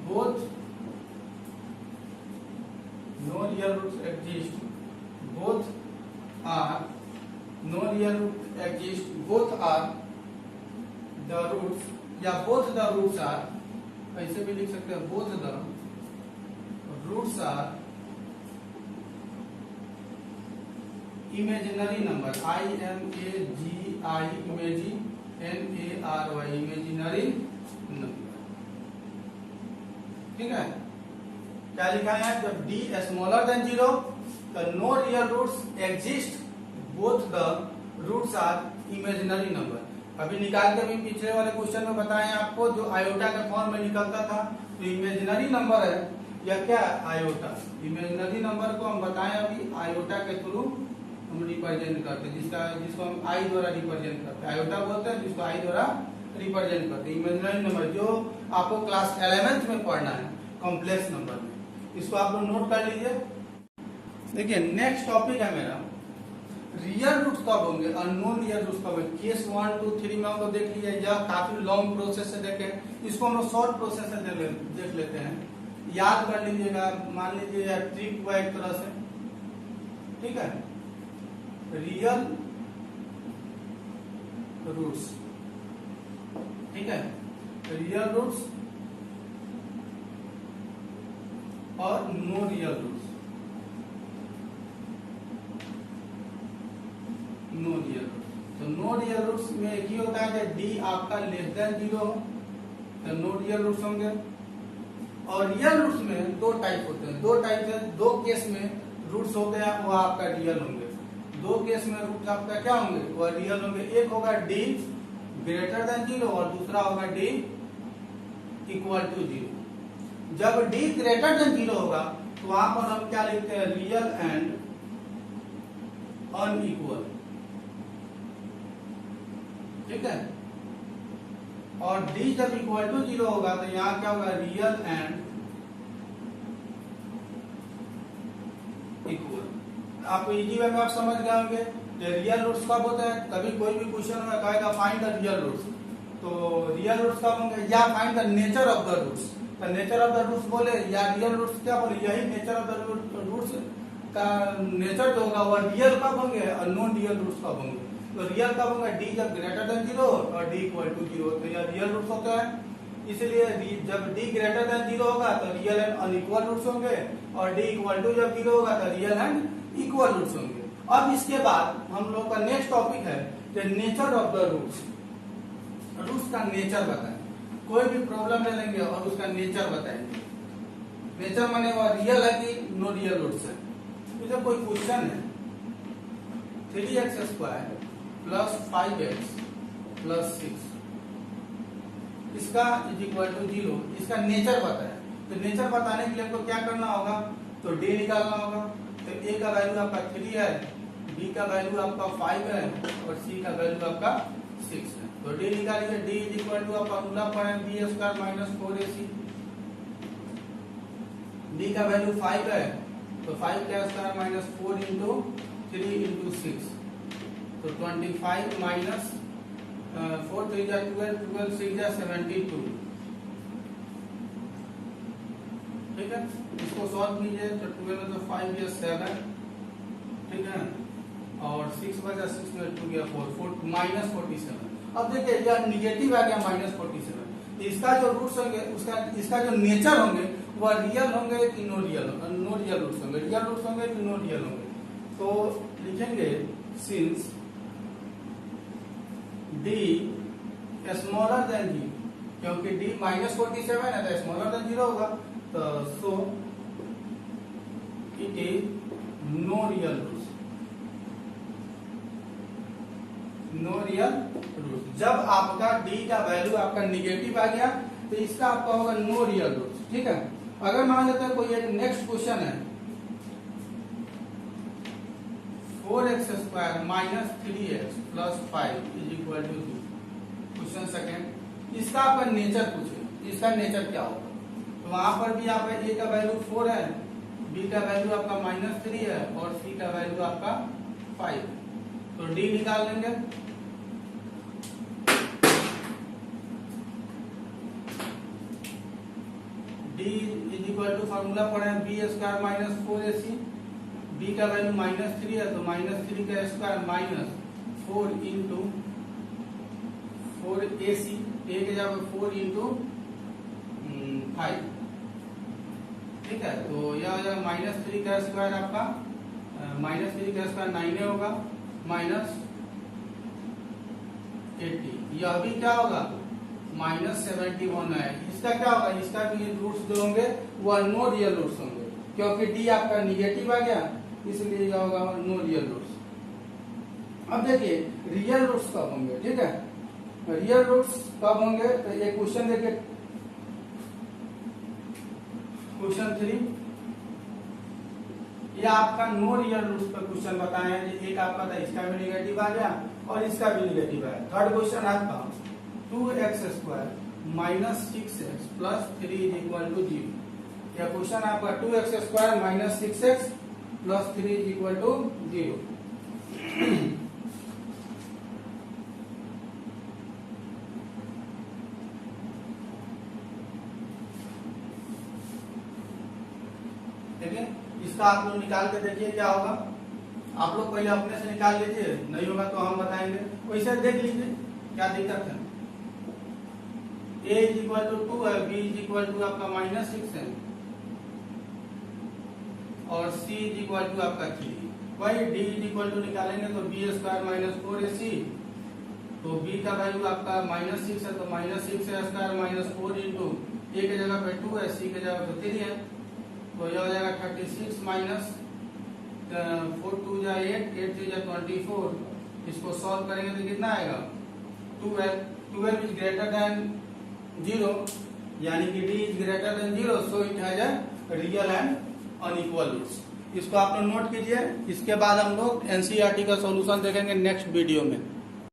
both, no real roots exist both are, no real root exist both are the roots, या both the roots are, ऐसे भी लिख सकते हैं, both the roots are imaginary number, IMAGI NARY imaginary number। ठीक है, क्या लिखा है, जब d स्मॉलर देन 0, तो no real roots exist both the roots are imaginary number. अभी निकाल के भी पिछले वाले क्वेश्चन में बताए आपको, जो आयोटा के फॉर्म में निकलता था, तो इमेजिनरी नंबर है या क्या, आयोटा। इमेजिनरी नंबर को हम बताएं अभी आयोटा के थ्रू हम रिप्रेजेंट करते हैं, जिसको हम आई द्वारा रिप्रेजेंट करते हैं, आयोटा बोलते हैं जिसको आई द्वारा रिप्रेजेंट करते हैं। इमेजिनरी नंबर जो आपको क्लास 11th में पढ़ना है कॉम्प्लेक्स नंबर में, इसको आप लोग नोट कर लीजिए। देखिए नेक्स्ट टॉपिक है मेरा रियल रूट्स कब होंगे, अननोन रियल रूट्स कब होंगे। केस 1 2 3 में हम लोग देख लीजिए, यह काफी लॉन्ग प्रोसेस से देखे, इसको हम लोग शॉर्ट प्रोसेस से देख लेते हैं। याद कर लीजिएगा, मान लीजिए ट्रिक हुआ एक तरह से, ठीक है। रियल रूट्स, ठीक है, रियल रूट्स और no real roots, no real roots. तो नो रियल रूट्स में एक ही होता है कि डी आपका लेस देन 0 हो, तो नो रियल रूट्स होंगे। और रियल रूट्स में दो टाइप होते हैं, दो टाइप है, दो केस में रूट्स होते हैं, वो आपका रियल होंगे। दो केस में रूट्स आपका क्या होंगे, वो रियल होंगे। एक होगा डी ग्रेटर देन 0 और दूसरा होगा डी इक्वल टू 0। जब डी ग्रेटर देन 0 होगा तो वहां पर हम क्या लिखते हैं, रियल एंड अनइक्वल, ठीक है। और डी जब इक्वल टू 0 होगा तो यहाँ क्या होगा, रियल एंड इक्वल। आपको इजी वे में आप समझ गए होंगे कि रियल रूट्स कब होते हैं। कभी कोई भी क्वेश्चन में कहेगा फाइंड द रियल रूट्स, तो रियल रूट्स कब होंगे, या find the nature of the roots. तो नेचर ऑफ द रूट्स बोले या रियल रूट्स क्या बोले, यही नेचर ऑफ द रूट्स का नेचर जो होगा वह रियल कब होंगे और नॉन रियल रूट्स कब होंगे। तो रियल कब होगा, डी जब ग्रेटर देन 0 और डी इक्वल टू 0, तो यह रियल रूट्स होता है। इसलिए जब डी ग्रेटर देन 0 होगा तो रियल एंड अनइक्वल रूट्स होंगे, और डी इक्वल टू जब 0 होगा तो रियल एंड इक्वल रूट्स होंगे। अब इसके बाद हम लोग का नेक्स्ट टॉपिक है nature of the roots, roots का नेचर बताएं। कोई भी प्रॉब्लम ले लेंगे और उसका नेचर बताएंगे। नेचर माने वो रियल है कि नो रियल रूट्स है। तो जब कोई क्वेश्चन है 3x² प्लस 5x प्लस 6 इसका इज इक्वल टू 0, इसका नेचर पता है। तो नेचर बताने के लिए आपको क्या करना होगा, तो d निकालना होगा। तो a का वैल्यू आपका 3 है, b का वैल्यू आपका 5 है और c का वैल्यू आपका 6 है। तो d निकालिए, d इज इक्वल टू आप फॉर्मूला पढ़े b² माइनस 4ac। d का वैल्यू 5 है तो 5 का स्क्वायर माइनस 4 इंटू 3 इंटू 6, तो 25 माइनस 4 3 जा 12, 12 6 जा 72। ठीक है, इसको सॉल्व कीजिए तो 12 में तो 5 या 7, ठीक है, और 6 बचा 6 में 2 गया 4 माइनस 47। अब देखिए यह निगेटिव आ गया माइनस 47। इसका जो रूट्स होंगे उसका इसका जो नेचर होंगे वह रियल होंगे कि नो रियल रूट्स होंगे, रियल रूट्स होंगे कि नो रियल होंगे। तो लिखेंगे सिंस d स्मॉलर देन 0, क्योंकि d माइनस 47 है तो स्मॉलर देन 0 होगा। तो so it is no real roots, no real roots. जब आपका d का वैल्यू आपका निगेटिव आ गया तो इसका आपका होगा नो रियल रूट्स। ठीक है, अगर मान लेते हैं कोई एक नेक्स्ट क्वेश्चन है 4x² minus 3x plus 5 is equal to 2। Question second, इसका आपका नेचर पूछे, इसका नेचर क्या होगा। तो वहां पर भी आप a का वैल्यू 4 है, b का वैल्यू आपका माइनस 3 है और c का वैल्यू आपका 5 है। तो d निकाल लेंगे। d is equal to formula पढ़े b² माइनस 4ac। b का वैल्यू माइनस 3 है तो माइनस 3 का square minus 4 into 4ac, a के जगह 4 इंटू 5। ठीक है, तो यह हो जाएगा माइनस 3 का स्क्वायर आपका माइनस 3 का स्क्वायर 9 होगा माइनस 80। यह भी क्या होगा माइनस 71 है। इसका क्या होगा, इसका भी रूट्स जो होंगे वह नो रियल रूट्स होंगे, क्योंकि d आपका निगेटिव आ गया इसलिए यह होगा नो रियल रूट्स। अब देखिए रियल रूट्स कब होंगे। ठीक है, रियल रूट्स कब होंगे, तो ये क्वेश्चन देखिए क्वेश्चन 3, ये आपका नो रियल रूट्स पर क्वेश्चन बताए हैं। एक आपका था इसका भी निगेटिव आ गया और इसका भी निगेटिव आया। थर्ड क्वेश्चन आपका 2x² minus 6x plus 3 is equal to 0। यह क्वेश्चन आपका 2x² minus 6x plus 3 is equal to 0। ठीक है, इसका आप लोग निकाल के देखिए क्या होगा। आप लोग पहले अपने से निकाल लीजिए, नहीं होगा तो हम बताएंगे। वैसे देख लीजिए क्या दिक्कत है। a इज इक्वल टू 2 है, b इज इक्वल टू आपका माइनस 6 है और c इज इक्वल टू आपका 3। वही d इज इक्वल टू निकालेंगे तो b² माइनस 4ac, तो b का वैल्यू आपका माइनस 6 है तो minus 6 square minus 4 into a के जगह पे 2 है, c के जगह पे 3 है, तो यह हो जाएगा 36 माइनस 4 2 जा 8 8 3 जा 24। इसको सॉल्व करेंगे तो कितना आएगा 12 इज ग्रेटर देन 0, यानी कि d is greater than 0, so it has a real and unequal roots. इसको आप लोग नोट कीजिए। इसके बाद हम लोग एनसीईआरटी का सॉल्यूशन देखेंगे नेक्स्ट वीडियो में।